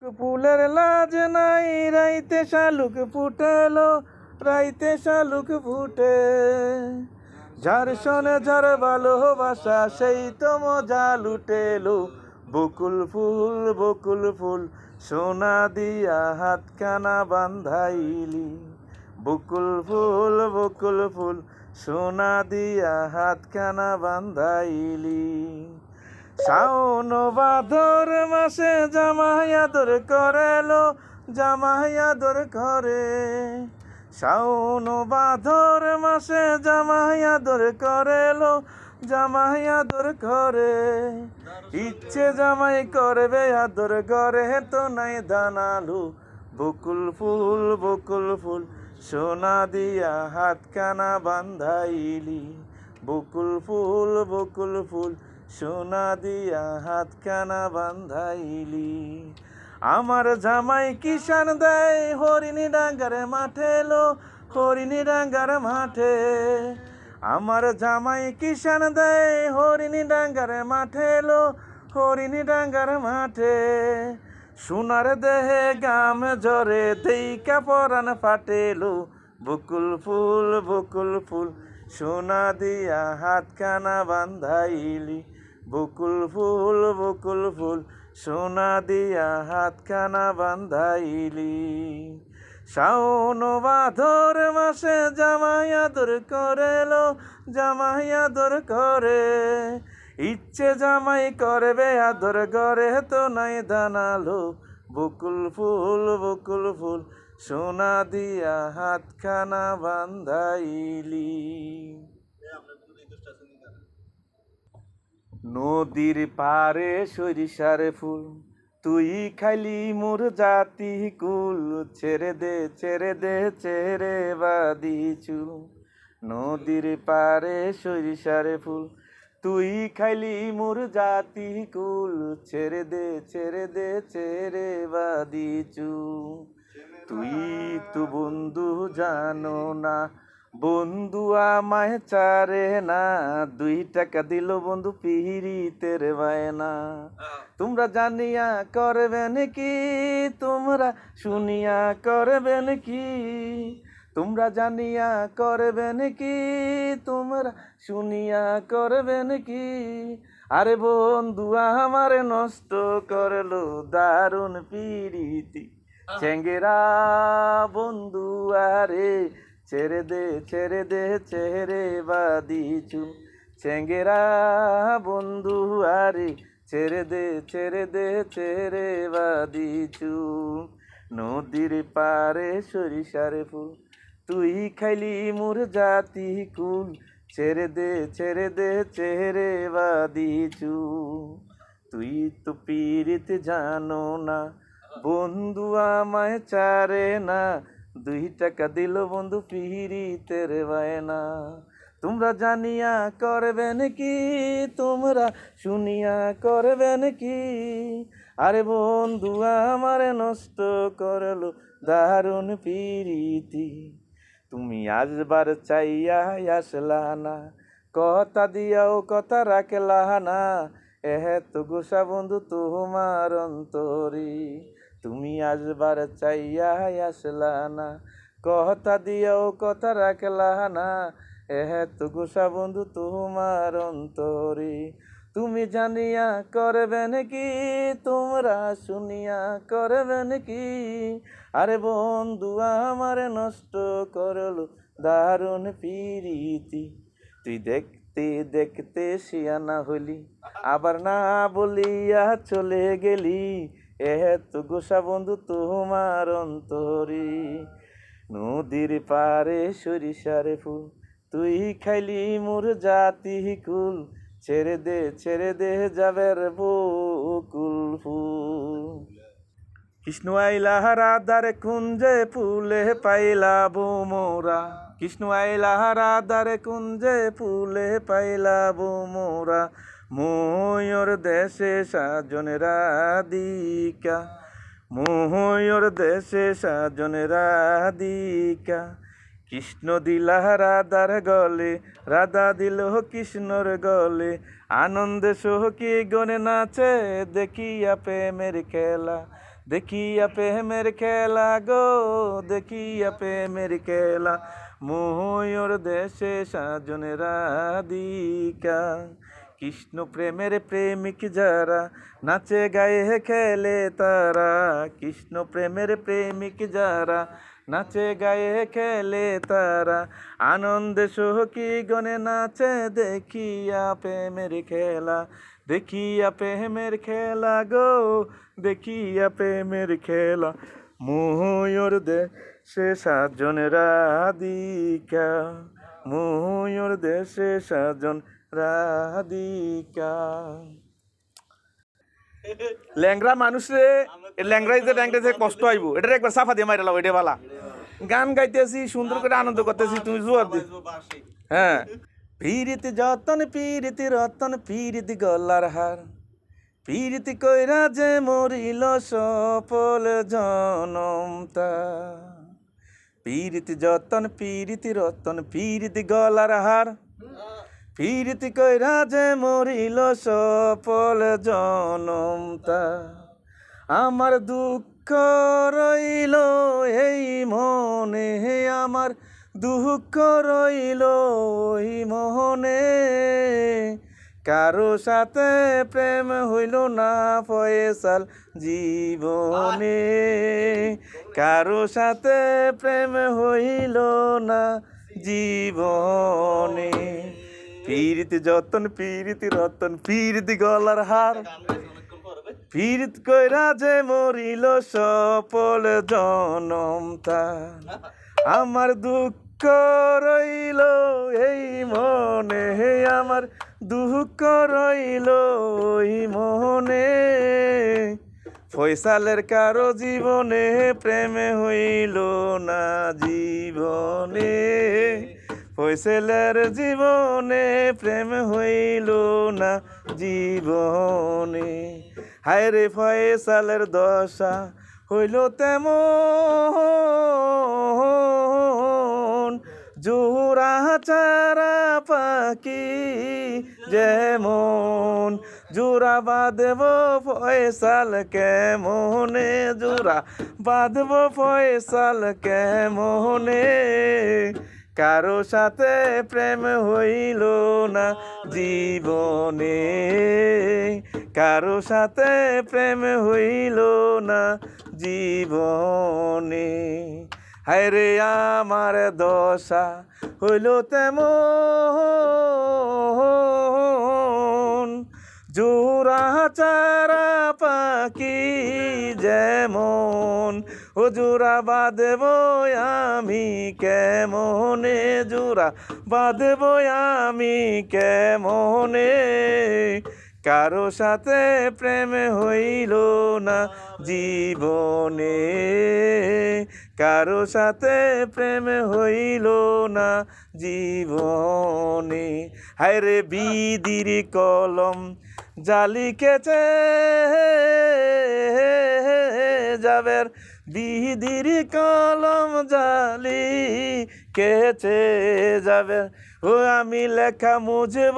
ফুলের লাজ নাই রাইতে শালুক ফুটেলো, রাইতে শালুক ফুটে। যার শোনে যার ভালোবাসা সেই তো মজা লুটেলো। বকুল ফুল সোনা দিয়া হাতখানা বান্ধাইলি। বকুল ফুল সোনা দিয়া হাতখানা বান্ধাইলি। শাওন ভাদর মাসে জামাই আদর করেলো, জামাই আদর করে। শাওন ভাদর মাসে জামাই আদর করেলো, জামাই আদর করে। ইচ্ছে জামাই করবে আদর করে তো নাই দানালু। বকুল ফুল সোনা দিয়া হাতখানা বান্ধাইলি। বকুল ফুল সোনা দিয়া হাতখানা বান্ধাইলি। আমার জামাই কিষান দেয় হরিণী ডাঙ্গার মাঠে লো, হরিণী ডাঙ্গার মাঠে। আমার জামাই কিষান দেয় হরিণী ডাঙ্গার মাঠে লো, হরিণী ডাঙ্গার মাঠে। সোনার দেহে গাম জ্বরে দেইকা পরাণ ফাটেলো। বকুল ফুল সোনা দিয়া হাতখানা বান্ধাইলি। বকুল ফুল সোনা দিয়া হাতখানা বান্ধাইলি। শাওন ভাদর মাসে জামাই আদর করেলো, জামাই আদর করে। ইচ্ছে জামাই করবে আদর করে তো নাই দানালো। বকুল ফুল সোনা দিয়া হাতখানা বান্ধাইলি। নদীর পারে সরিষার ফুল তুই খাইলি মোর জাতি কুল। ছেড়ে দে ছেড়ে বাদি চুল। নদীর পারে সরিষার ফুল তুই খাইলি মোর জাতি কুল। ছেড়ে দে বাদি চুল। তুই তো বন্ধু জানো না, বন্ধু আমায় চারে না। 2 টাকা দিল বন্ধু পিহিরিতের বায়না। তোমরা জানিয়া করবেন কি, তোমরা শুনিয়া করবেন কি। তোমরা জানিয়া করবেন কি, তোমরা শুনিয়া করবেন কি। আরে বন্ধু আমার নষ্ট করলো দারুণ পিরিতি। চেঙ্গেরা বন্ধু আরে ছেড়ে দে বাদি চুল। চেঙ্গেরা বন্ধু আরে ছেড়ে দে বাদি চুল। নদীর পারে সরিষার ফুল তুই খাইলি মোর জাতি কুল। ছেড়ে দে বাদি চুল। তুই তো পীড়িত জানো না, বন্ধু আমায় চারে না। 2 টাকা দিল বন্ধু পিহিরিতের বায়না। তোমরা জানিয়া করবেন কি, তোমরা শুনিয়া করবেন কি। আরে বন্ধু আমার নষ্ট করলো দারুণ পিরিতি। তুমি আসবার চাইয়া আসলা না, কথা দিয়াও কথা রাখলা না। তো গোসা বন্ধু তোমার অন্তরি। তুমি আসবার চাইয়া আসলা না, কথা দিয়াও কথা রাখলা না। তো গোসা বন্ধু তোমার অন্তরি। তুমি জানিয়া করবেন কি, তোমরা শুনিয়া করবেন কি। আরে বন্ধু আমার নষ্ট করলো দারুণ পিরিতি। তুই দেখতে শিয়ানা হলি, আবার না বলিয়া চলে গেলি। তো গোসা বন্ধু তোমার অন্তরি। নদীর পারে সরিষার ফুল তুই খাইলি মোর জাতি কুল। ছেড়ে দে যাবের বকুল ফুল। কৃষ্ণ আইলা রাধার কুঞ্জে ফুলে পাইলা মোরা। কৃষ্ণ আইলা রাধার কুঞ্জে ফুলে পাইলা মোরা। ময়ূর দেশে সাজন রাধিকা, ময়ূর দেশে সাজন রাধিকা। কৃষ্ণ দিলা রাধার গলে, রাধা দিল কৃষ্ণর গলে। আনন্দে সখী গনে নাচে দেখিয়া প্রেমের খেলা। দেখিয়া প্রেমের খেলা গো দেখিয়া প্রেমের খেলা ময়ূর দেশে সাজন রাধিকা কৃষ্ণ প্রেমের প্রেমিক যারা নাচে গায়ে খেলে তারা কৃষ্ণ প্রেমের প্রেমিক যারা নাচে গায়ে খেলে তারা আনন্দে সখী গনে নাচে দেখিয়া প্রেমের খেলা দেখিয়া প্রেমের খেলা গো দেখিয়া প্রেমের খেলা ময়ূর দেশে সাজন রাধিকা ময়ূর দেশে সাজন রাধিকা ল্যাংরা মানুষ রে ল্যাংরাইতে কষ্ট আইব এটা একবার সাফা দিয়ে মাইরালাম ওইটা বালা গান গাইতেছি সুন্দর করে আনন্দ করতেছি তুমি জোয়ার দি হ্যাঁ পীরিতি যতন পীরিতি রতন পীরিতি গলার হার পীরিতি কইরা যে মরিল সফল জনমতা পীরিতি যতন পীরিতি রতন পীরিতি গলার হার পীরিতি কইরা যে মরিল সফল জনমতা আমার দুঃখ রইল এই মনে আমার দুঃখ রইল ওই মোহনে কারো সাথে প্রেম হইল না ফয়সাল জীবনে কারো সাথে প্রেম হইল না জীবনে পীরিতি যতন পীরিতি রতন পীরিতি গলার হার পীরিত কইরা যে মরিল সফল জনমতা আমার দুঃখ রইল এই মনে আমার দুঃখ রইল ওই মনে ফয়সালের কারো জীবনে প্রেম হইল না জীবনে ফয়সালের জীবনে প্রেম হইল না জীবনে হায় রে ফয়সালের দশা হইল তেমন জোড়া চারা পাখি যেমন জোড়া বাঁধব ফয়সাল কেমনে জোড়া বাঁধব ফয়সাল কেমনে কারো সাথে প্রেম হইল না জীবনে কারো সাথে প্রেম হইল না জীবনে হায় রে আমার দশা হইল তেমন জোড়া চারা পাখি যেমন ও জোড়া বাঁধব আমি কেমনে জোড়া বাঁধব আমি কেমনে কারো সাথে প্রেম হইল না জীবনে কারো সাথে প্রেম হইল না জীবনে হায় রে বিদির কলম জালিকেছে যাবের বিদির কলম জালি কেচে যাবে ও আমি লেখা মুজব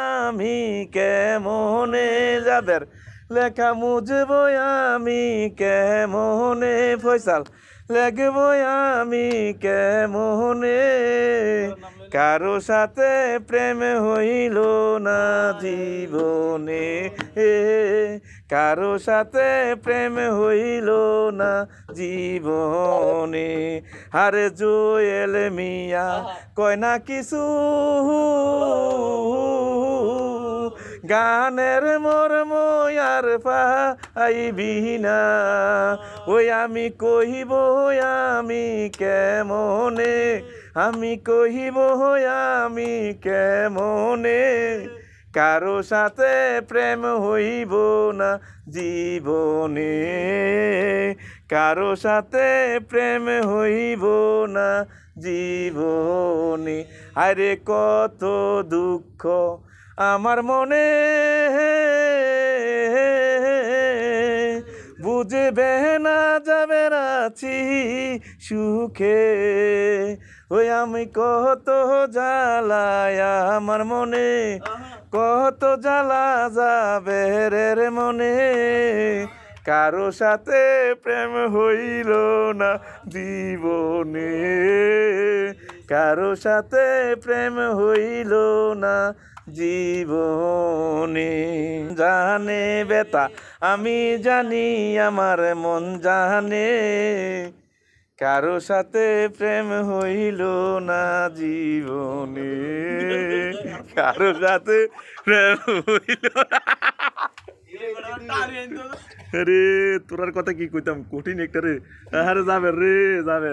আমি কেমনে যাবের লেখা মুজব আমি কেমনে ফয়সাল লেখব আমি কেমনে কারো সাথে প্রেম হইল না জীবনে কারো সাথে প্রেম হইল না জীবনে আরে জোয়েল মিয়া কয় না কিছু গানের মর্ম আর পাইবি না ওই আমি কহিব আমি কেমনে আমি কহিব আমি কেমনে কারো সাথে প্রেম হইব না জীবনে কারো সাথে প্রেম হইব না জীবনে আরে কত দুঃখ আমার মনে বুঝবে না যাবে আছি সুখে ওই আমি কত জ্বালায় আমার মনে কত জ্বালা যাবে রে মনে কারো সাথে প্রেম হইল না জীবনে, কারো সাথে প্রেম হইল না জীবনে। জানে বেতা আমি জানি আমার মন জানে, কারো সাথে প্রেম হইল না জীবনে, কারো সাথে প্রেম হইল না। রে তোরার কথা কি কইতাম, কঠিন একটা রে। আরে যাবে রে যাবে।